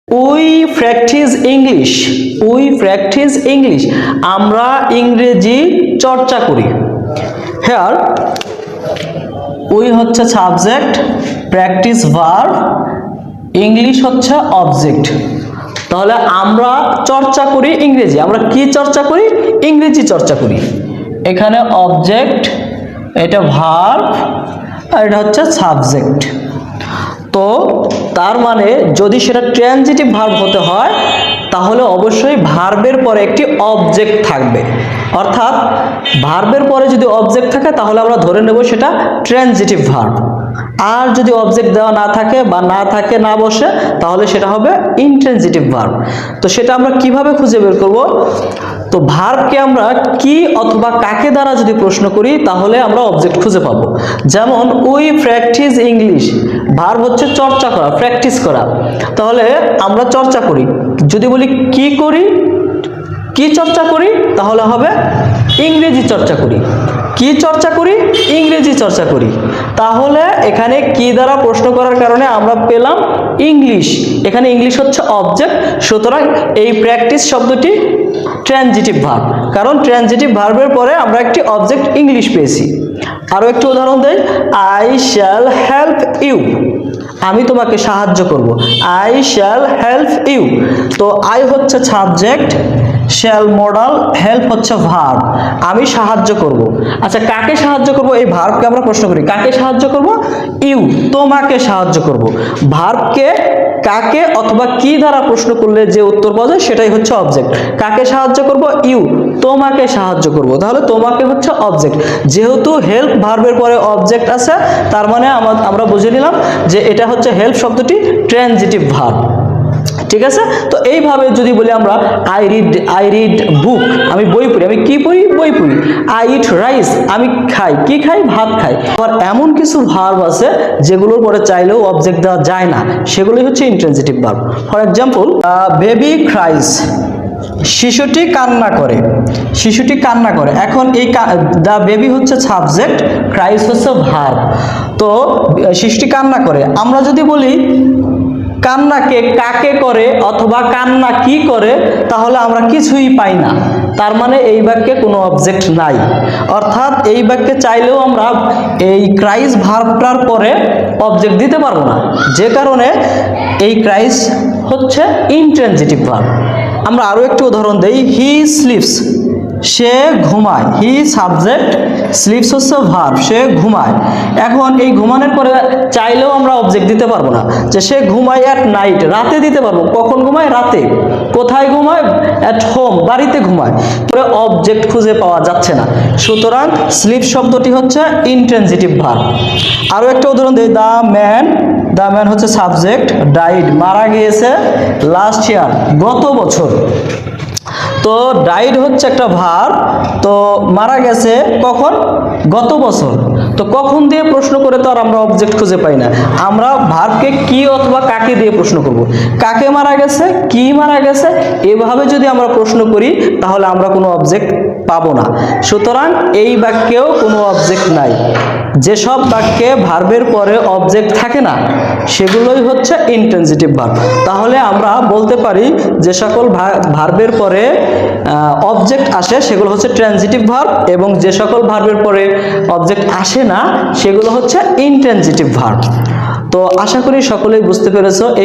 We practice English. We practice English, আমরা ইংরেজি চর্চা করি। হেয়ার উই হচ্ছে সাবজেক্ট, প্র্যাকটিস ভার্ব, ইংলিশ হচ্ছে অবজেক্ট। তাহলে আমরা চর্চা করি ইংরেজি। আমরা কি চর্চা করি? ইংরেজি চর্চা করি। এখানে অবজেক্ট, এটা ভার্ব, আর এটা হচ্ছে সাবজেক্ট। তো তার মানে যদি সেটা ট্রানজিটিভ ভার্ব হতে হয় তাহলে অবশ্যই ভার্বের পরে একটি অবজেক্ট থাকবে। অর্থাৎ ভার্বের পরে যদি অবজেক্ট থাকে তাহলে আমরা ধরে নেব সেটা ট্রানজিটিভ ভার্ব। আর যদি অবজেক্ট দেওয়া না থাকে বা না বসে তাহলে সেটা হবে ইনট্রানজিটিভ ভার্ব। তো সেটা আমরা কিভাবে খুঁজে বের করব? তো ভার্বকে আমরা কি অথবা কাকে দ্বারা যদি প্রশ্ন করি তাহলে আমরা অবজেক্ট খুঁজে পাবো। যেমন উই প্র্যাকটিস ইংলিশ, ভার্ব হচ্ছে চর্চা করা, প্র্যাকটিস করা। তাহলে আমরা চর্চা করি। যদি বলি কি করি, কি চর্চা করি, তাহলে হবে ইংরেজি চর্চা করি। কি চর্চা করি? ইংরেজি চর্চা করি। তাহলে এখানে কি দ্বারা প্রশ্ন করার কারণে আমরা পেলাম ইংলিশ। এখানে ইংলিশ হচ্ছে অবজেক্ট, সুতরাং এই প্র্যাকটিস শব্দটি ট্রানজিটিভ ভার্ব, কারণ ট্রানজিটিভ ভার্বের পরে আমরা একটি অবজেক্ট ইংলিশ পেয়েছি। আরো একটি উদাহরণ দেই, আই শ্যাল হেল্প ইউ, আমি তোমাকে সাহায্য করব। I shall help you. তো আই হচ্ছে সাবজেক্ট, শ্যাল মডাল, হেল্প হচ্ছে ভার্ব। আমি সাহায্য করব। আচ্ছা, কাকে সাহায্য করব? এই ভার্বকে আমরা প্রশ্ন করি, কাকে সাহায্য করব? ইউ, তোমাকে সাহায্য করব। ভার্বকে কাকে অথবা কি দ্বারা প্রশ্ন করলে যে উত্তর পাওয়া যায় সেটাই হচ্ছে অবজেক্ট। কাকে সাহায্য করব? ইউ, তোমাকে সাহায্য করব। তাহলে তোমাকে হচ্ছে অবজেক্ট। যেহেতু হেল্প ভার্বের পরে অবজেক্ট আছে, তার মানে আমরা বুঝে নিলাম যে এটা হচ্ছে হেল্প শব্দটি ট্রানজিটিভ ভার্ব। ঠিক আছে? তো এইভাবে যদি বলি আমরা আই রিড বুক, আমি বই পড়ি। আমি কি পড়ি? বই পড়ি। আই ইট রাইস, আমি খাই। কি খাই? ভাত খাই। আবার এমন কিছু ভার্ব আছে যেগুলোর পরে চাইলেও অবজেক্ট দেওয়া যায় না, সেগুলোই হচ্ছে intransitive verb. For example, baby ক্রাইস, শিশুটি কান্না করে। শিশুটি কান্না করে। এখন এই দ্য বেবি হচ্ছে সাবজেক্ট, ক্রাইস হচ্ছে ভার্ব। তো শিশুটি কান্না করে। আমরা যদি বলি কান্নাকে কাকে করে অথবা কান্না কি করে, তাহলে আমরা কিছুই পাই না। তার মানে এই বাক্যে কোনো অবজেক্ট নাই। অর্থাৎ এই বাক্যে চাইলেও আমরা এই ক্রাইস ভার্বটার পরে অবজেক্ট দিতে পারবো না, যে কারণে এই ক্রাইস হচ্ছে ইনট্রানজিটিভ ভার্ব। আমরা আরো একটি উদাহরণ দেই, হি স্লিপস, সে ঘুমায়। হি সাবজেক্ট, স্লিপস হচ্ছে ভার্ব, সে ঘুমায়। এখন এই ঘুমানোর পরে চাইলেও আমরা অবজেক্ট দিতে পারবো না, যে সে ঘুমায় অ্যাট নাইট, রাতে দিতে পারবো। কখন ঘুমায়? রাতে। কোথায় ঘুমায়? অ্যাট হোম, বাড়িতে ঘুমায়। পরে অবজেক্ট খুঁজে পাওয়া যাচ্ছে না, সুতরাং স্লিপ শব্দটি হচ্ছে ইনট্রানজিটিভ ভার্ব। আরো একটা উদাহরণ দেই, দ্য ম্যান হচ্ছে সাবজেক্ট, ডাইড, মারা গিয়েছে, লাস্ট ইয়ার, গত বছর। তো ডাইড হচ্ছে একটা ভার্ব, তো মারা গেছে কখন? গত বছর। তো কখন দিয়ে প্রশ্ন করে তো আর আমরা অবজেক্ট খুঁজে পাই না। আমরা ভার্বকে কি অথবা কাকে দিয়ে প্রশ্ন করব। কাকে মারা গেছে, কি মারা গেছে, এভাবে যদি আমরা প্রশ্ন করি তাহলে আমরা কোনো অবজেক্ট পাবো না। সুতরাং এই বাক্যেও কোনো অবজেক্ট নাই। যেসব বাক্যে ভার্বের পরে অবজেক্ট থাকে না সেগুলোই হচ্ছে ইনট্রানজিটিভ ভার্ব। তাহলে আমরা বলতে পারি যে সকল ভার্বের পরে অবজেক্ট আসে সেগুলো হচ্ছে ট্রানজিটিভ ভার্ব, এবং যে সকল ভার্বের পরে অবজেক্ট আসে না সেগুলো হচ্ছে ইনট্রানজিটিভ ভার্ব। তো আশা করি সকলেই বুঝতে পেরেছো। এই